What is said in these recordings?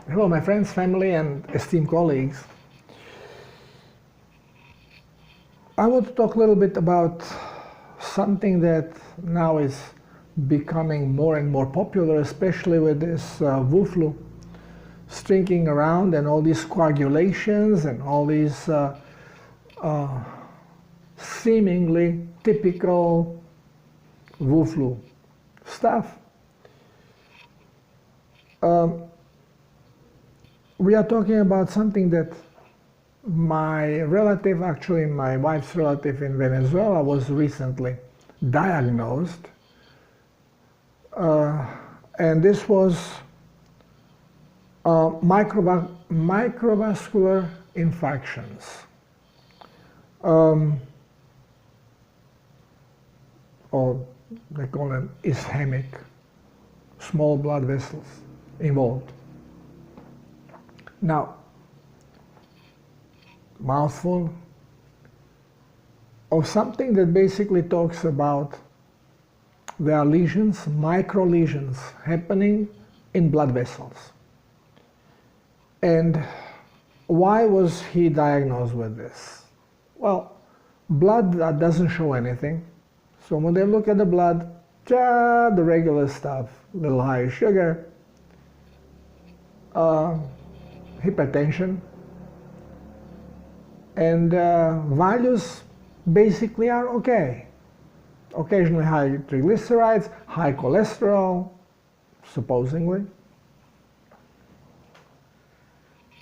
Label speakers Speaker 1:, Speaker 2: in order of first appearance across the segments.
Speaker 1: Hello, my friends, family, and esteemed colleagues. I want to talk a little bit about something that now is becoming more and more popular, especially with this flu streaking around and all these coagulations and all these seemingly typical flu stuff. We are talking about something that my relative, actually my wife's relative in Venezuela, was recently diagnosed. And this was microvascular infactions. Or they call them ischemic, small blood vessels involved. Now, mouthful of something that basically talks about there are lesions, micro lesions happening in blood vessels. And why was he diagnosed with this? Well, blood that doesn't show anything. So when they look at the blood, the regular stuff, a little high sugar, hypertension, and values basically are okay. Occasionally high triglycerides, high cholesterol, supposedly.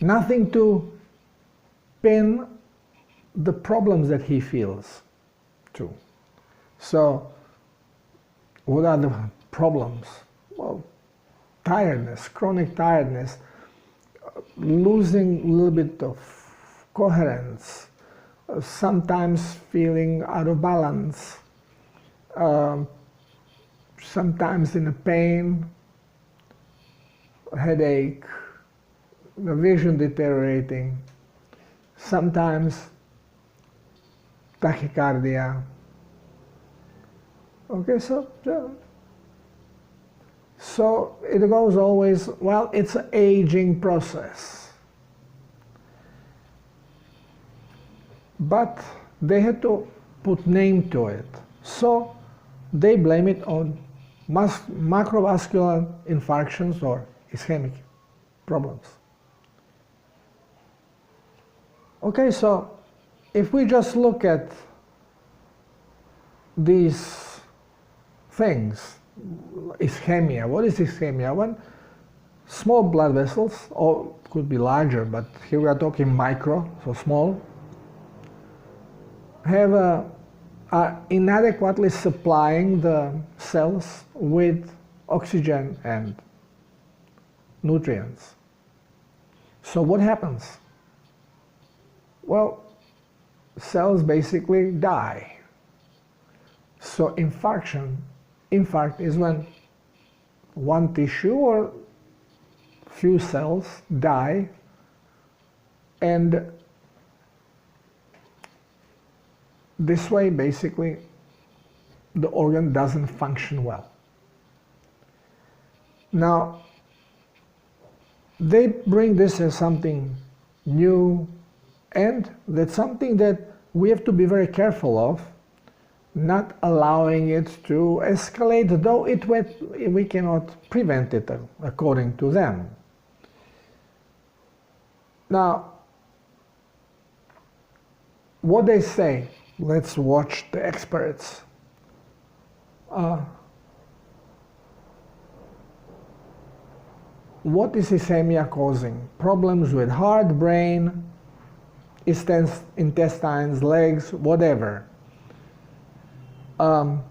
Speaker 1: Nothing to pin the problems that he feels to. So, what are the problems? Well, tiredness, chronic tiredness, losing a little bit of coherence, sometimes feeling out of balance, sometimes in a pain, headache, the vision deteriorating, sometimes tachycardia. Okay, so it goes always, well, it's an aging process. But they had to put name to it. So they blame it on macrovascular infarctions or ischemic problems. Okay, so if we just look at these things, ischemia, what is ischemia? When small blood vessels, or could be larger, but here we are talking micro, so small, are inadequately supplying the cells with oxygen and nutrients. So what happens? Well, cells basically die. So infarct is when one tissue or few cells die, and this way basically the organ doesn't function well. Now, they bring this as something new, and that's something that we have to be very careful of, not allowing it to escalate, though we cannot prevent it according to them. Now, what they say, let's watch the experts. What is ischemia causing? Problems with heart, brain, intestines, legs, whatever. The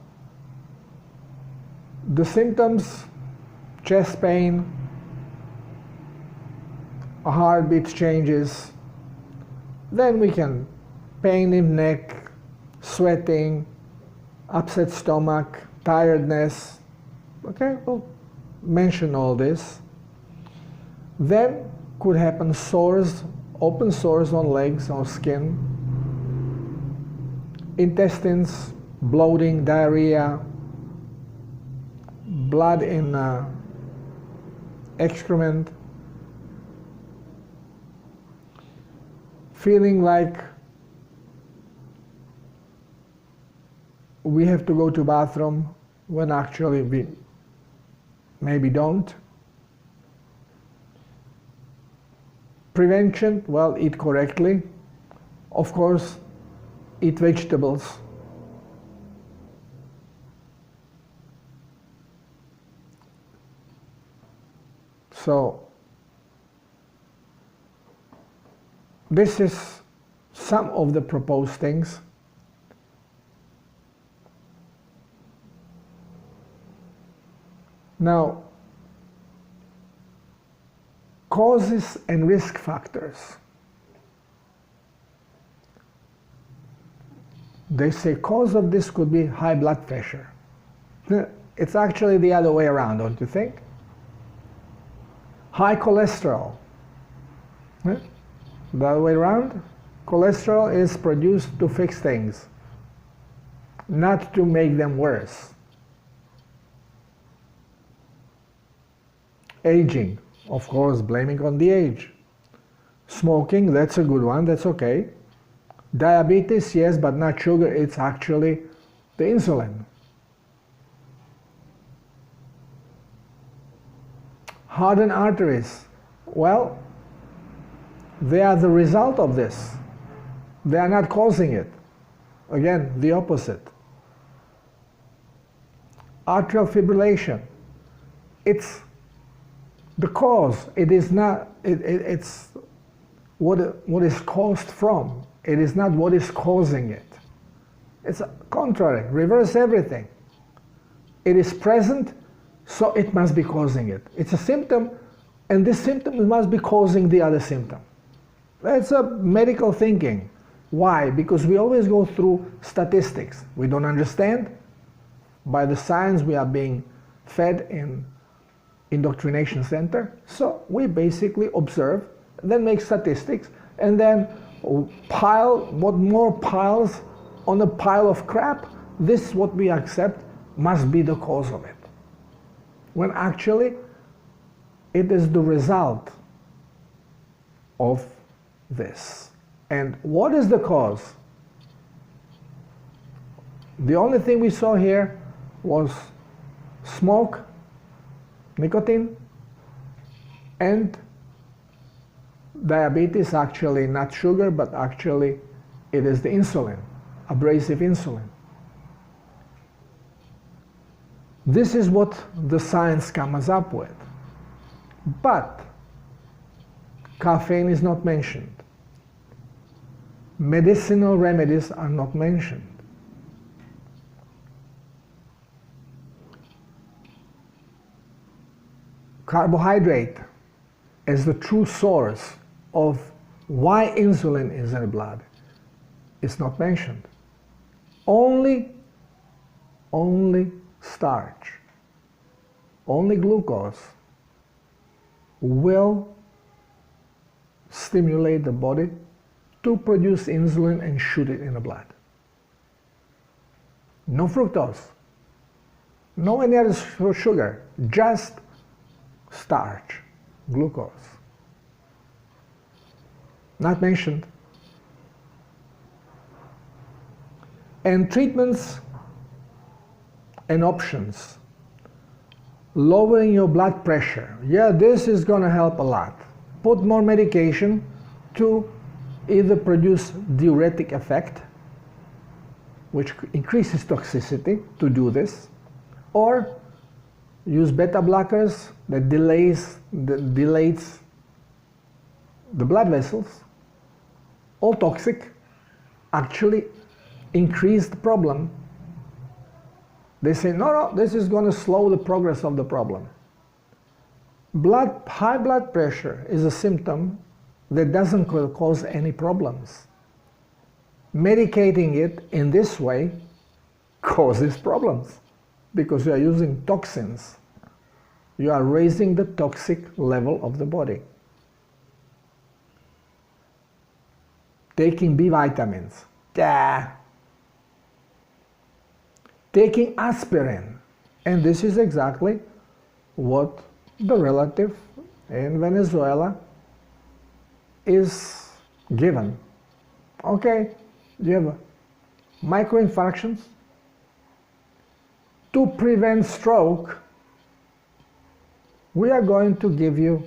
Speaker 1: symptoms, chest pain, heartbeat changes, then we can pain in neck, sweating, upset stomach, tiredness. Okay, we'll mention all this. Then could happen sores, open sores on legs, on skin, intestines, bloating, diarrhea, blood in excrement, feeling like we have to go to bathroom when actually we maybe don't. Prevention, well, eat correctly. Of course, eat vegetables. So, this is some of the proposed things. Now, causes and risk factors. They say cause of this could be high blood pressure. It's actually the other way around, don't you think? High cholesterol. The other way around, cholesterol is produced to fix things, not to make them worse. Aging, of course, blaming on the age. Smoking, that's a good one, that's okay. Diabetes, yes, but not sugar, it's actually the insulin. Hardened arteries, well, they are the result of this. They are not causing it. Again, the opposite. Atrial fibrillation, it's the cause. It is not, it's what is caused from. It is not what is causing it. It's contrary, reverse everything. It is present, so it must be causing it. It's a symptom, and this symptom must be causing the other symptom. That's a medical thinking. Why? Because we always go through statistics. We don't understand. By the science we are being fed in indoctrination center. So we basically observe, then make statistics, and then pile what more piles on a pile of crap. This, what we accept, must be the cause of it. When actually it is the result of this. And what is the cause? The only thing we saw here was smoke, nicotine, and diabetes. Actually not sugar, but actually it is the insulin, abrasive insulin. This is what the science comes up with. But caffeine is not mentioned. Medicinal remedies are not mentioned. Carbohydrate as the true source of why insulin is in the blood is not mentioned. Only starch, only glucose will stimulate the body to produce insulin and shoot it in the blood. No fructose, no any other sugar, just starch, glucose. Not mentioned. And treatments and options. Lowering your blood pressure. Yeah, this is going to help a lot. Put more medication to either produce diuretic effect, which increases toxicity to do this, or use beta blockers that delays the blood vessels. All toxic, actually increase the problem. They say, no, this is going to slow the progress of the problem. High blood pressure is a symptom that doesn't cause any problems. Medicating it in this way causes problems because you are using toxins. You are raising the toxic level of the body. Taking B vitamins. Taking aspirin. And this is exactly what the relative in Venezuela is given. Okay, you have microinfarctions. To prevent stroke, we are going to give you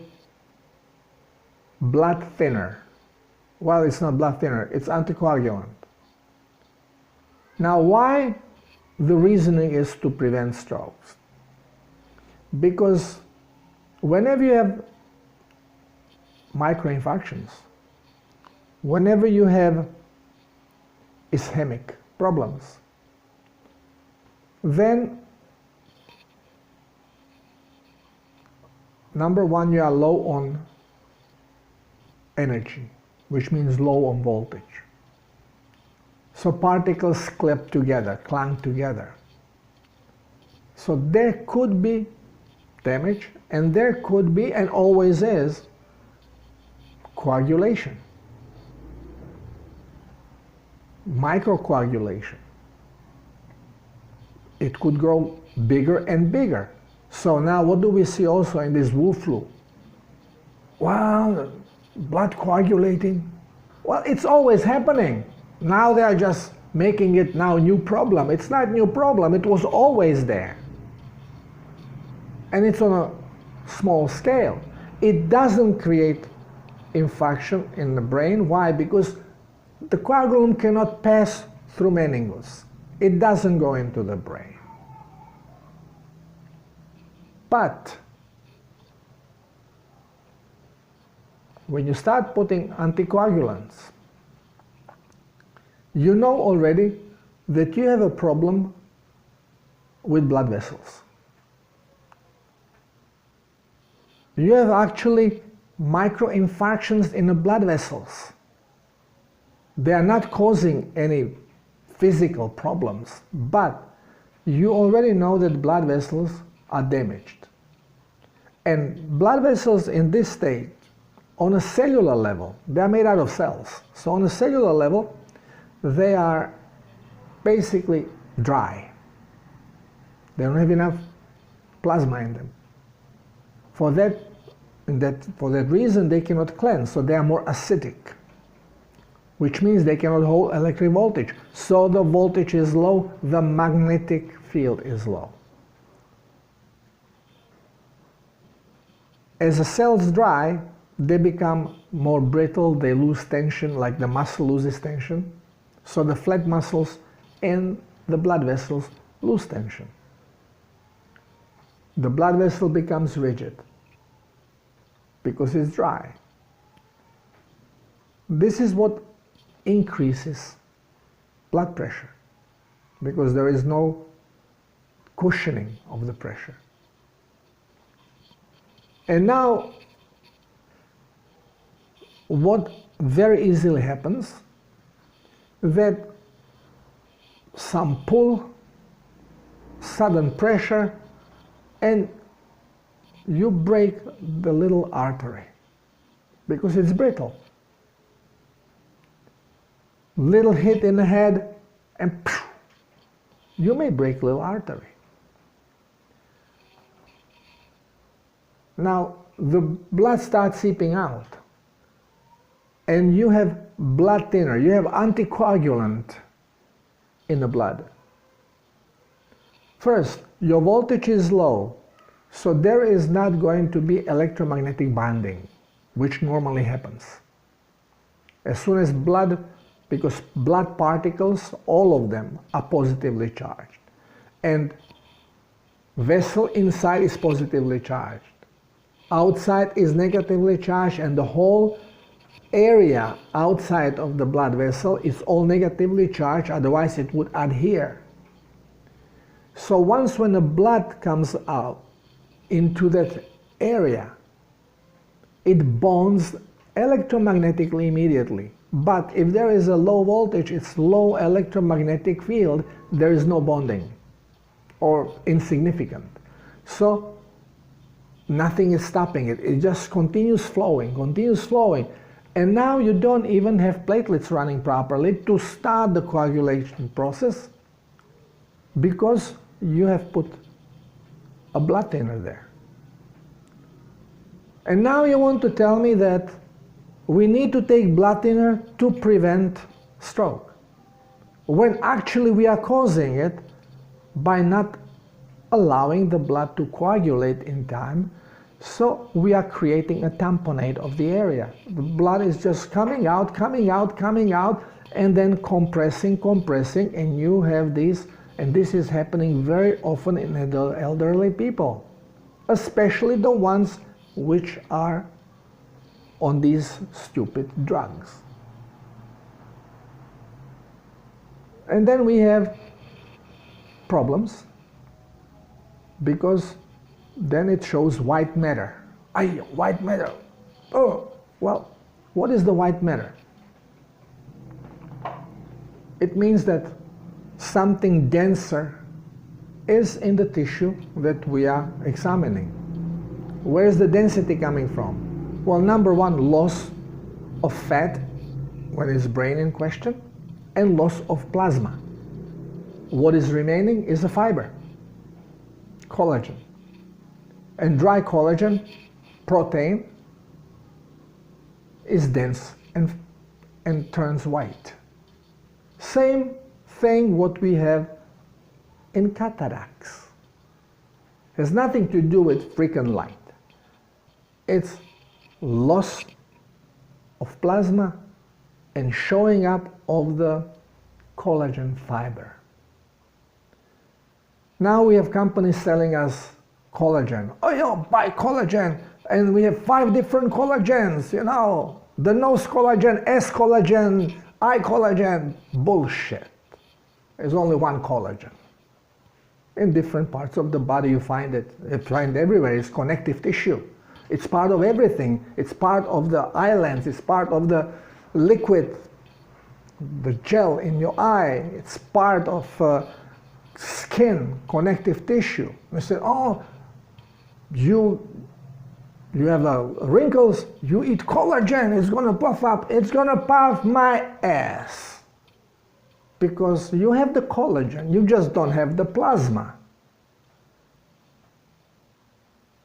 Speaker 1: blood thinner. Well, it's not blood thinner, it's anticoagulant. Now, why the reasoning is to prevent strokes? Because whenever you have microinfarctions, whenever you have ischemic problems, then number one, you are low on energy, which means low on voltage. So particles clip together, clang together. So there could be damage, and there could be, and always is, coagulation, microcoagulation. It could grow bigger and bigger. So now what do we see also in this Wu flu? Well, blood coagulating. Well, it's always happening. Now they are just making it now a new problem. It's not a new problem, it was always there. And it's on a small scale. It doesn't create infarction in the brain. Why? Because the coagulum cannot pass through meninges. It doesn't go into the brain. But when you start putting anticoagulants, you know already that you have a problem with blood vessels. You have actually microinfarctions in the blood vessels. They are not causing any physical problems, but you already know that blood vessels are damaged. And blood vessels in this state, on a cellular level, they are made out of cells. So on a cellular level, they are basically dry. They don't have enough plasma in them. For that reason, they cannot cleanse, so they are more acidic, which means they cannot hold electric voltage. So the voltage is low, the magnetic field is low. As the cells dry, they become more brittle, they lose tension, like the muscle loses tension. So the flat muscles and the blood vessels lose tension. The blood vessel becomes rigid because it's dry. This is what increases blood pressure, because there is no cushioning of the pressure. And now, what very easily happens, that some pull, sudden pressure, and you break the little artery because it's brittle. Little hit in the head and you may break little artery. Now the blood starts seeping out and you have blood thinner, you have anticoagulant in the blood. First, your voltage is low, so there is not going to be electromagnetic bonding, which normally happens. As soon as blood, because blood particles, all of them are positively charged, and vessel inside is positively charged, outside is negatively charged, and the whole area outside of the blood vessel is all negatively charged, otherwise it would adhere. So once when the blood comes out into that area, it bonds electromagnetically immediately. But if there is a low voltage, it's low electromagnetic field, there is no bonding or insignificant. So nothing is stopping it. It just continues flowing. And now you don't even have platelets running properly to start the coagulation process because you have put a blood thinner there. And now you want to tell me that we need to take blood thinner to prevent stroke, when actually we are causing it by not allowing the blood to coagulate in time. So we are creating a tamponade of the area. The blood is just coming out, and then compressing, and you have these, and this is happening very often in elderly people, especially the ones which are on these stupid drugs. And then we have problems, because then it shows white matter. White matter. Oh, well, what is the white matter? It means that something denser is in the tissue that we are examining. Where is the density coming from? Well, number one, loss of fat when it's brain in question, and loss of plasma. What is remaining is a fiber, collagen. And dry collagen, protein, is dense and turns white. Same thing what we have in cataracts. Has nothing to do with freaking light. It's loss of plasma and showing up of the collagen fiber. Now we have companies selling us collagen. Oh, you buy collagen, and we have 5 different collagens, you know. The nose collagen, S collagen, I collagen. Bullshit. There's only one collagen. In different parts of the body you find it. You find it everywhere. It's connective tissue. It's part of everything. It's part of the eyelens. It's part of the liquid, the gel in your eye. It's part of skin, connective tissue. We say, oh, you have wrinkles, you eat collagen, it's going to puff up. It's going to puff my ass. Because you have the collagen, you just don't have the plasma.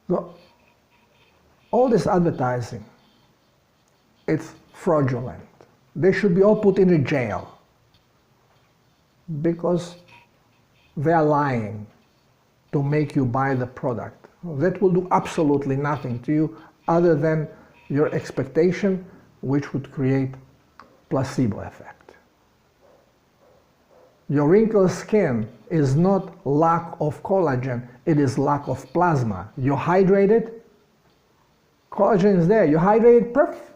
Speaker 1: So, all this advertising, it's fraudulent. They should be all put in a jail. Because they are lying to make you buy the product. That will do absolutely nothing to you other than your expectation, which would create placebo effect. Your wrinkled skin is not lack of collagen, it is lack of plasma. You're hydrated, collagen is there. You're hydrated, perfect.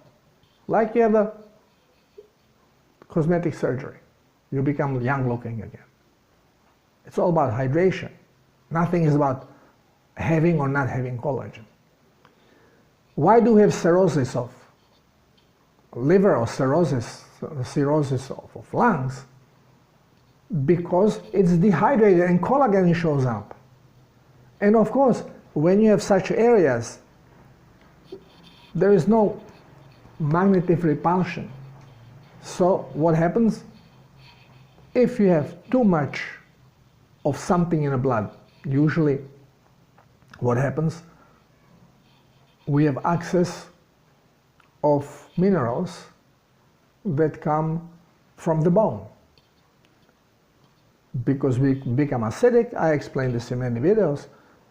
Speaker 1: Like you have a cosmetic surgery. You become young looking again. It's all about hydration. Nothing is about having or not having collagen. Why do we have cirrhosis of liver or cirrhosis of lungs? Because it's dehydrated and collagen shows up. And of course, when you have such areas, there is no magnetic repulsion. So what happens? If you have too much of something in the blood, usually what happens? We have excess of minerals that come from the bone. Because we become acidic, I explained this in many videos,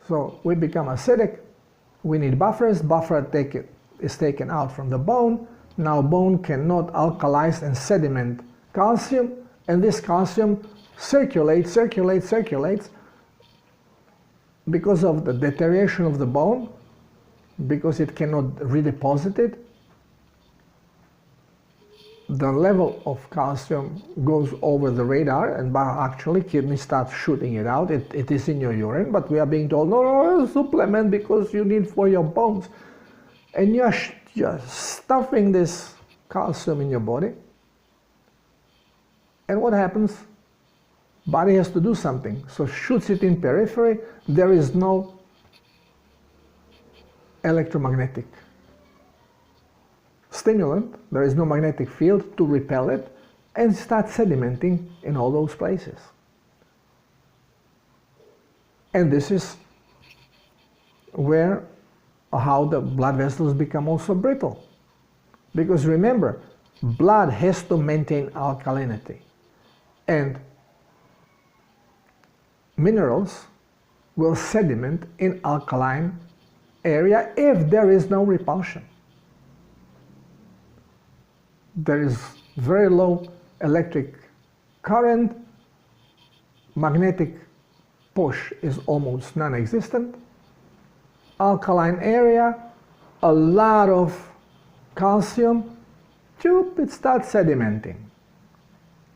Speaker 1: so we become acidic, we need buffers, buffer is taken out from the bone, now bone cannot alkalize and sediment calcium, and this calcium circulates because of the deterioration of the bone, because it cannot redeposit it. The level of calcium goes over the radar, and actually kidney starts shooting it out. It is in your urine, but we are being told, no, supplement because you need for your bones. And you're stuffing this calcium in your body. And what happens? Body has to do something, so shoots it in periphery. There is no electromagnetic stimulant, there is no magnetic field to repel it, and start sedimenting in all those places. And this is how the blood vessels become also brittle. Because remember, blood has to maintain alkalinity, and minerals will sediment in alkaline area if there is no repulsion. There is very low electric current, magnetic push is almost non-existent, alkaline area, a lot of calcium, it starts sedimenting,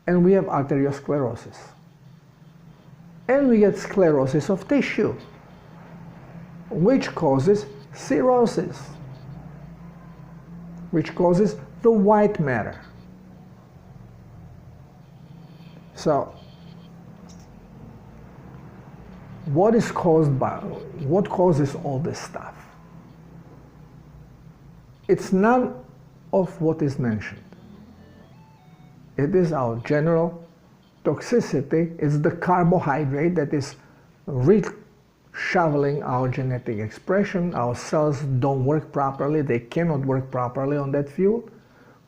Speaker 1: and we have arteriosclerosis. And we get sclerosis of tissue, which causes cirrhosis, which causes the white matter. So, what causes all this stuff? It's none of what is mentioned. It is our general toxicity. It's the carbohydrate that is shoveling our genetic expression. Our cells don't work properly. They cannot work properly on that fuel,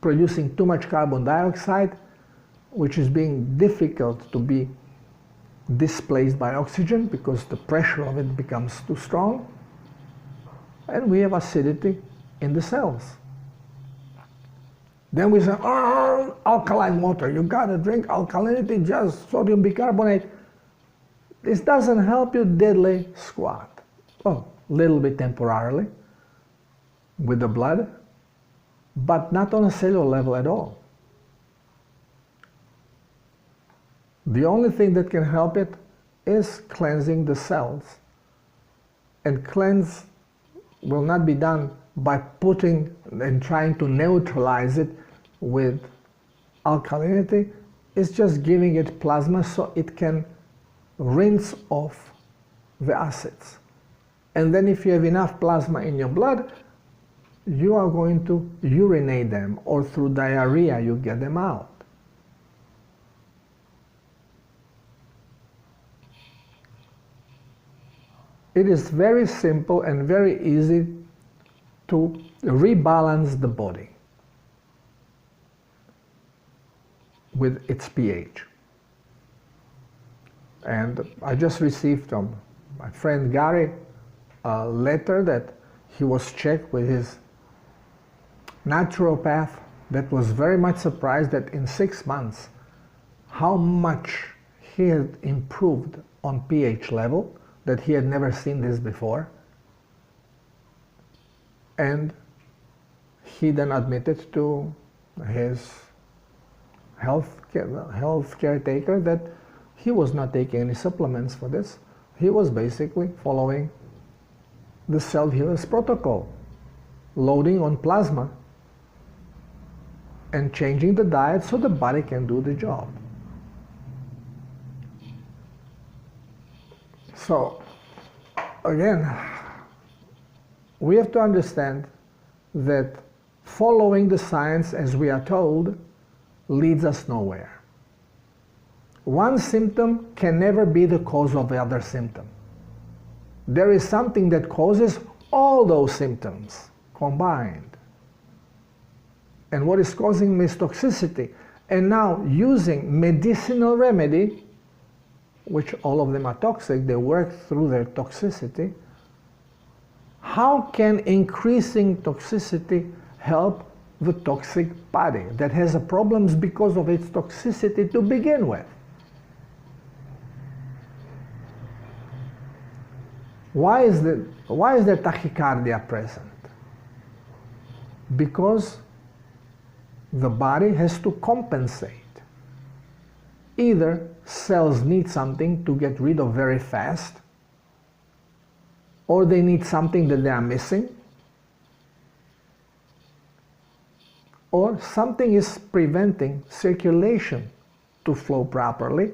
Speaker 1: producing too much carbon dioxide, which is being difficult to be displaced by oxygen because the pressure of it becomes too strong. And we have acidity in the cells. Then we say, oh, alkaline water, you gotta drink alkalinity, just sodium bicarbonate. This doesn't help you deadly squat. Oh, a little bit temporarily with the blood, but not on a cellular level at all. The only thing that can help it is cleansing the cells. And cleanse will not be done by putting and trying to neutralize it with alkalinity. It's just giving it plasma so it can rinse off the acids. And then if you have enough plasma in your blood, you are going to urinate them, or through diarrhea you get them out. It is very simple and very easy to rebalance the body with its pH. And I just received from my friend Gary a letter that he was checked with his naturopath that was very much surprised that in 6 months how much he had improved on pH level, that he had never seen this before. And he then admitted to his health caretaker that he was not taking any supplements for this. He was basically following the self-healers protocol, loading on plasma and changing the diet so the body can do the job. So, again, we have to understand that following the science as we are told leads us nowhere. One symptom can never be the cause of the other symptom. There is something that causes all those symptoms combined. And what is causing this toxicity? And now using medicinal remedy, which all of them are toxic, they work through their toxicity. How can increasing toxicity help the toxic body that has problems because of its toxicity to begin with? Why is there tachycardia present? Because the body has to compensate. Either cells need something to get rid of very fast, or they need something that they are missing, or something is preventing circulation to flow properly,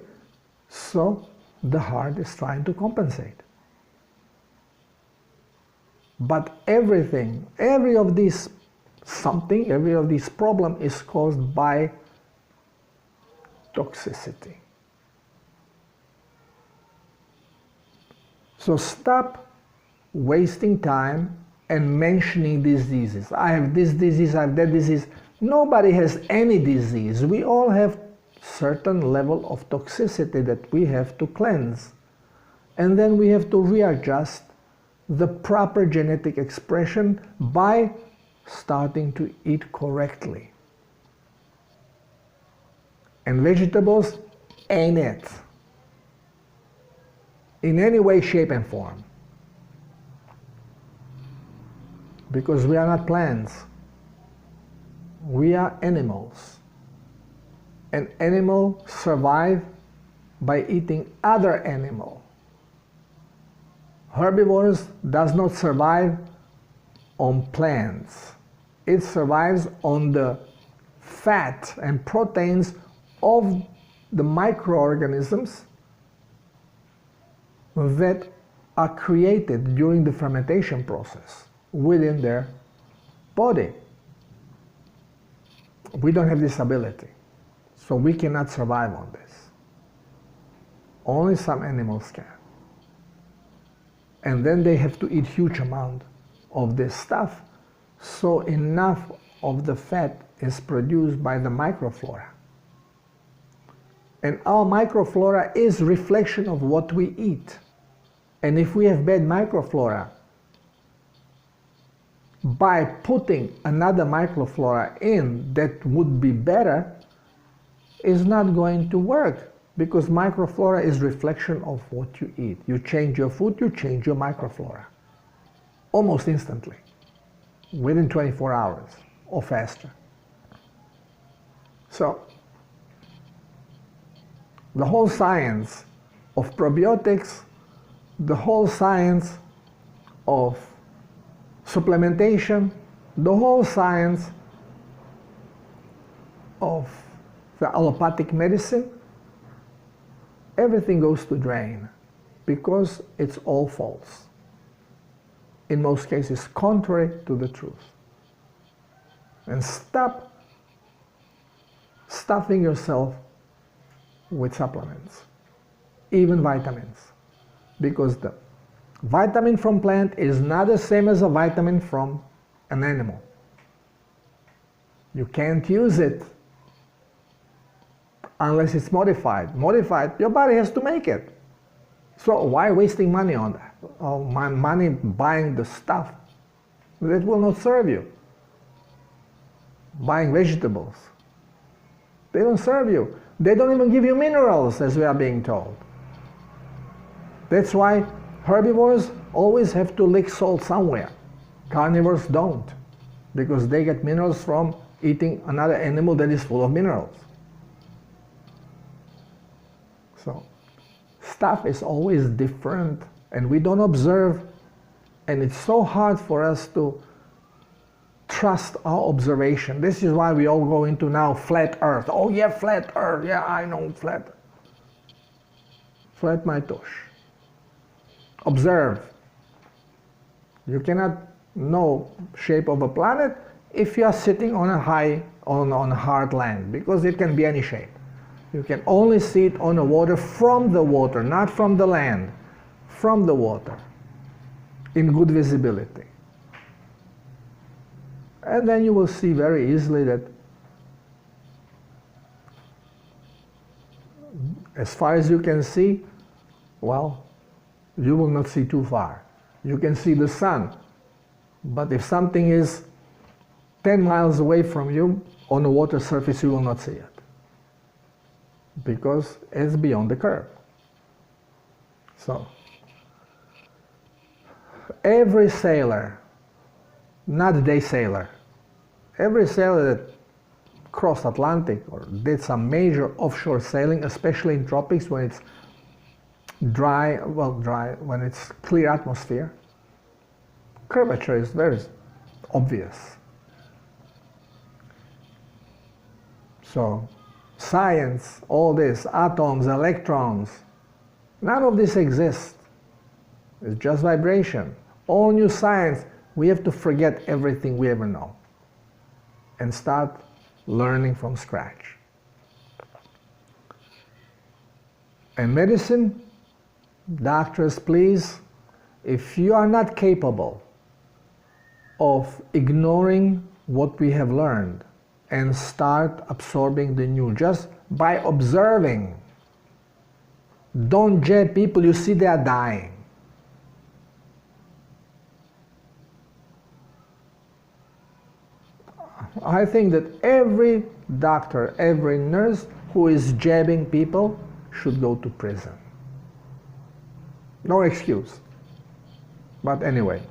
Speaker 1: so the heart is trying to compensate. But every of these problem is caused by toxicity. So stop wasting time and mentioning these diseases. I have this disease, I have that disease. Nobody has any disease. We all have certain level of toxicity that we have to cleanse. And then we have to readjust the proper genetic expression by starting to eat correctly. And vegetables ain't it. In any way, shape, and form. Because we are not plants. We are animals. An animal survives by eating other animal. Herbivores does not survive on plants. It survives on the fat and proteins of the microorganisms that are created during the fermentation process within their body. We don't have this ability, so we cannot survive on this. Only some animals can. And then they have to eat huge amount of this stuff, so enough of the fat is produced by the microflora. And our microflora is reflection of what we eat. And if we have bad microflora, by putting another microflora in that would be better, is not going to work, because microflora is reflection of what you eat. You change your food, you change your microflora almost instantly, within 24 hours or faster. So the whole science of probiotics, the whole science of supplementation, the whole science of the allopathic medicine, everything goes to drain because it's all false. In most cases, contrary to the truth. And stop stuffing yourself with supplements, even vitamins, because the vitamin from plant is not the same as a vitamin from an animal. You can't use it unless it's modified. Modified, your body has to make it. So why wasting money on that? Or my money buying the stuff that will not serve you? Buying vegetables, they don't serve you. They don't even give you minerals, as we are being told. That's why herbivores always have to lick salt somewhere. Carnivores don't, because they get minerals from eating another animal that is full of minerals. So stuff is always different, and we don't observe, and it's so hard for us to trust our observation. This is why we all go into now flat earth. Oh yeah, flat earth, yeah, I know flat. Flat my tush. Observe. You cannot know shape of a planet if you are sitting on a hard land, because it can be any shape. You can only see it on the water, from the water, not from the land, from the water, in good visibility. And then you will see very easily that as far as you can see, well, you will not see too far. You can see the sun, but if something is 10 miles away from you on the water surface, you will not see it, because it's beyond the curve. So every sailor, not day sailor, every sailor that crossed Atlantic or did some major offshore sailing, especially in tropics when it's dry, when it's clear atmosphere, curvature is very obvious. So science, all this, atoms, electrons, none of this exists. It's just vibration. All new science, we have to forget everything we ever know and start learning from scratch. And medicine, doctors, please, if you are not capable of ignoring what we have learned, and start absorbing the new just by observing. Don't jab people you see they are dying. I think that every doctor, every nurse who is jabbing people should go to prison. No excuse. But anyway,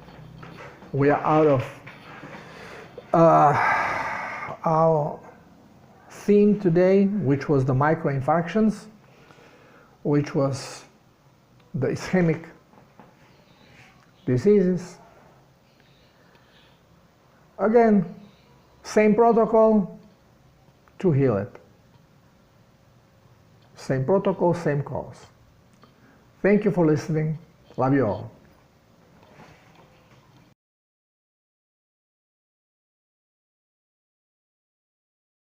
Speaker 1: we are out of our theme today, which was the microinfarctions, which was the ischemic diseases. Again, same protocol to heal it. Same protocol, same cause. Thank you for listening. Love you all.